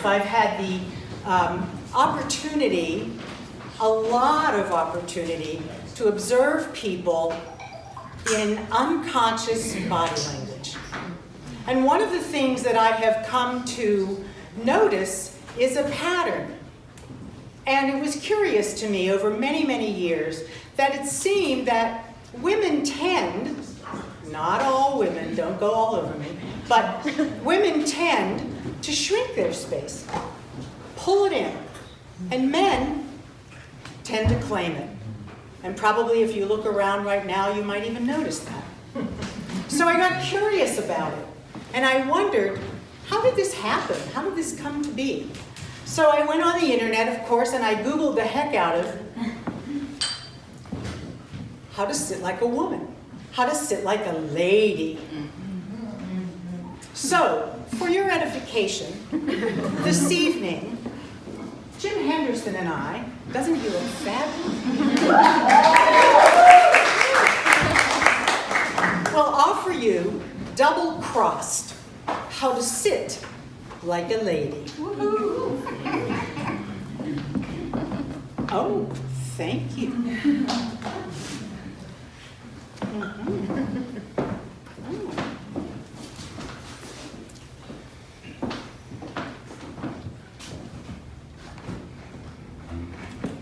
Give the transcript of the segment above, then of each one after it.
life, I've had the opportunity, a lot of opportunity, to observe people in unconscious body language. And one of the things that I have come to notice is a pattern. And it was curious to me over many, many years that it seemed that women tend, not all women, don't go all over me, but women tend to shrink their space, pull it in, and men tend to claim it. And probably if you look around right now, you might even notice that. So I got curious about it, and I wondered, how did this happen? How did this come to be? So I went on the internet, of course, and I Googled the heck out of how to sit like a woman, how to sit like a lady. So, for your edification, this evening, Jim Henderson and I, doesn't he look fabulous? Will offer you double-crossed, how to sit like a lady. Oh, thank you.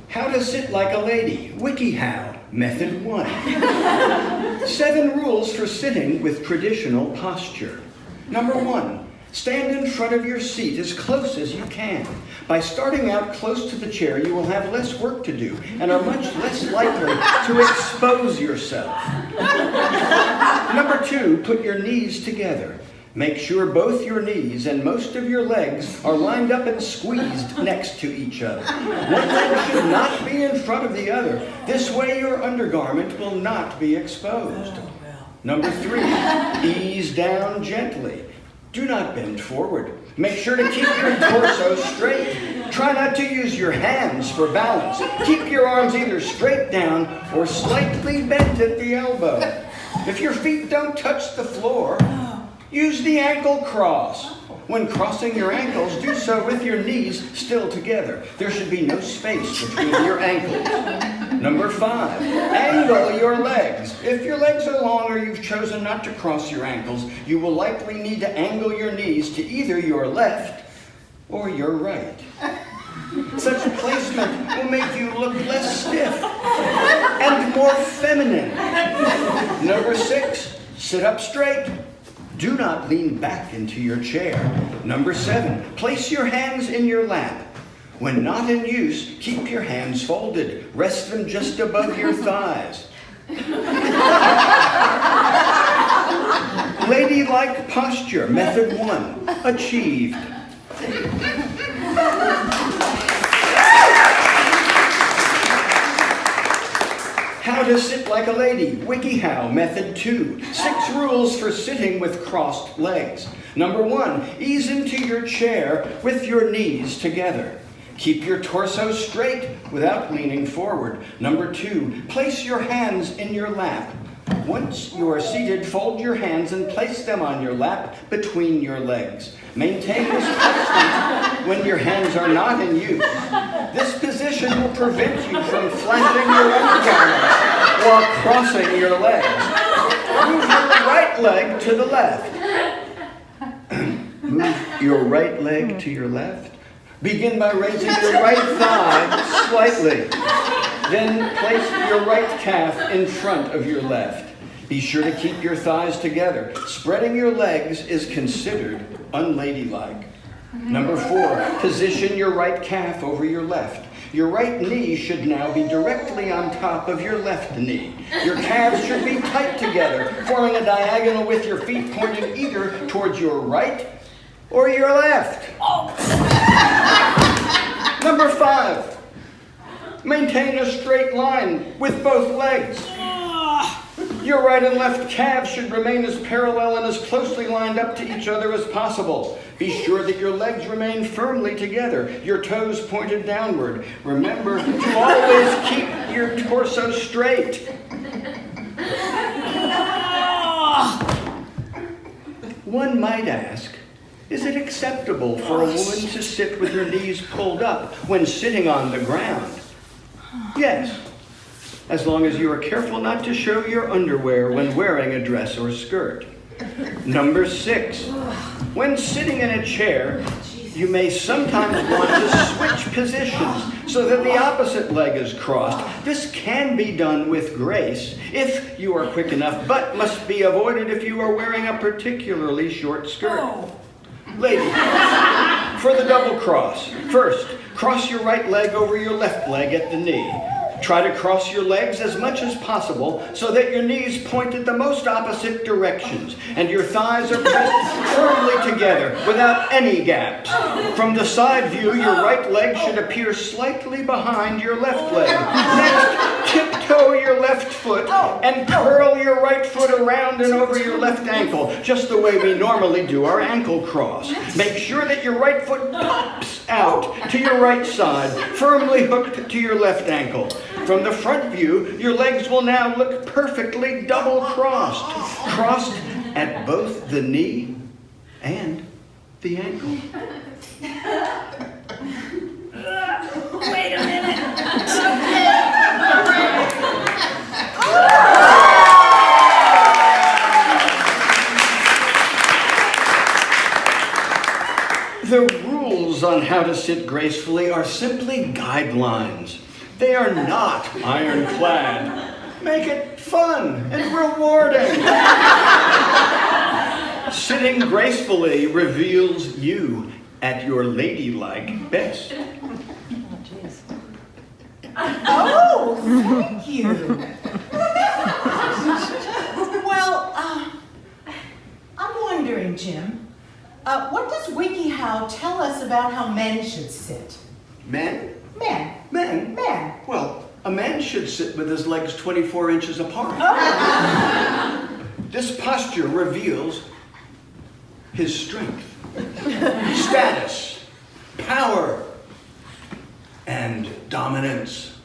How to sit like a lady. WikiHow, Method 1. 7 rules for sitting with traditional posture. Number 1, stand in front of your seat as close as you can. By starting out close to the chair, you will have less work to do and are much less likely to expose yourself. Number 2, put your knees together. Make sure both your knees and most of your legs are lined up and squeezed next to each other. One leg should not be in front of the other. This way your undergarment will not be exposed. Number 3, ease down gently. Do not bend forward. Make sure to keep your torso straight. Try not to use your hands for balance. Keep your arms either straight down or slightly bent at the elbow. If your feet don't touch the floor, use the ankle cross. When crossing your ankles, do so with your knees still together. There should be no space between your ankles. Number 5, angle your legs. If your legs are long or you've chosen not to cross your ankles, you will likely need to angle your knees to either your left or your right. Such placement will make you look less stiff and more feminine. Number 6, sit up straight. Do not lean back into your chair. Number 7, place your hands in your lap. When not in use, keep your hands folded. Rest them just above your thighs. Ladylike posture, method 1, achieved. How to sit like a lady, WikiHow, method 2. 6 rules for sitting with crossed legs. Number 1, ease into your chair with your knees together. Keep your torso straight without leaning forward. Number 2, place your hands in your lap. Once you are seated, fold your hands and place them on your lap between your legs. Maintain this placement when your hands are not in use. This position will prevent you from flapping your undergarments while crossing your legs. Move your right leg to the left. Move your right leg to your left. Begin by raising your right thigh slightly. Then place your right calf in front of your left. Be sure to keep your thighs together. Spreading your legs is considered unladylike. Number 4, position your right calf over your left. Your right knee should now be directly on top of your left knee. Your calves should be tight together, forming a diagonal with your feet pointing either towards your right or your left. Number 5, maintain a straight line with both legs. Your right and left calves should remain as parallel and as closely lined up to each other as possible. Be sure that your legs remain firmly together, your toes pointed downward. Remember to always keep your torso straight. One might ask, Is it acceptable for a woman to sit with her knees pulled up when sitting on the ground? Yes, as long as you are careful not to show your underwear when wearing a dress or skirt. Number 6, when sitting in a chair, you may sometimes want to switch positions so that the opposite leg is crossed. This can be done with grace if you are quick enough, but must be avoided if you are wearing a particularly short skirt. Ladies, for the double cross, first, cross your right leg over your left leg at the knee. Try to cross your legs as much as possible so that your knees point at the most opposite directions and your thighs are pressed firmly together without any gaps. From the side view, your right leg should appear slightly behind your left leg. Next, tiptoe your left foot and curl your right foot around and over your left ankle, just the way we normally do our ankle cross. Make sure that your right foot pops out to your right side, firmly hooked to your left ankle. From the front view, your legs will now look perfectly double-crossed, crossed at both the knee and the ankle. Wait a minute. The rules on how to sit gracefully are simply guidelines. They are not ironclad. Make it fun and rewarding. Sitting gracefully reveals you at your ladylike best. Oh, thank you. Well, I'm wondering, Jim, what does WikiHow tell us about how men should sit? Men? Men. Men? Men. Well, a man should sit with his legs 24 inches apart. This posture reveals his strength, status, power, and dominance.